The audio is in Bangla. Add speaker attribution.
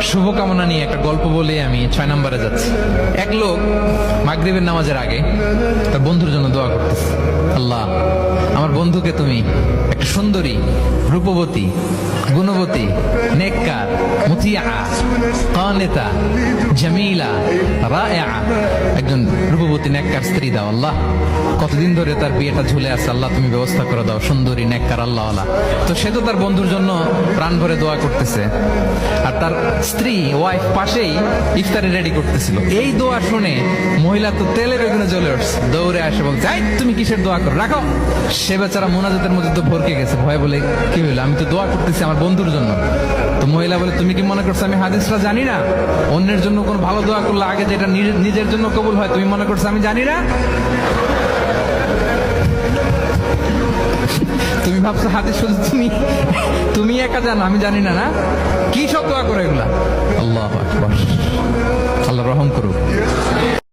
Speaker 1: শুভকামনা নিয়ে একটা গল্প বলে আমি 6 নম্বরে যাচ্ছি। এক লোক মাগরিবের নামাজের আগে তার বন্ধুর জন্য দোয়া করতেছে, আল্লাহ আমার বন্ধুকে তুমি একটা সুন্দরী, রূপবতী, গুণবতী, নেককার, মুতিয়া, কানিতা, জামিলা, রায়েআ, একজন রূপবতী নেককার স্ত্রী দাও আল্লাহ। কতদিন ধরে তার বিয়েটা ঝুলে আছে, আল্লাহ তুমি ব্যবস্থা করে দাও, সুন্দরী নেককার আল্লাহওয়ালা। তো সে তো তার বন্ধুর জন্য প্রাণ ভরে দোয়া করতেছে, আর তার স্ত্রী ওয়াইফ পাশেই ইফতারি রেডি করতেছিল। এই দোয়া শুনে মহিলা তো তেলের বেগুনে জ্বলে উঠছে, দৌড়ে আসে বলছে, এই তুমি কিসের দোয়া করো, রাখো। সে বেচারা মোনাজাতের মধ্যে তো ভরকে গেছে, ভয় বলে কি হইলো, আমি তো দোয়া করতেছি আমার বন্ধুর জন্য। তো মহিলা বলে, তুমি কি মনে করছো আমি হাদিসটা জানি না? অন্যের জন্য কোনো ভালো দোয়া করলে আগে যেটা নিজের জন্য কবুল হয়, তুমি মনে করছো আমি জানি না? তুমি ভাবছো হাদিস শুধু তুমি একা জানো, আমি জানি না? না কি সব দোয়া করে এগুলা? আল্লাহু আকবার, আল্লাহ রহম করুক।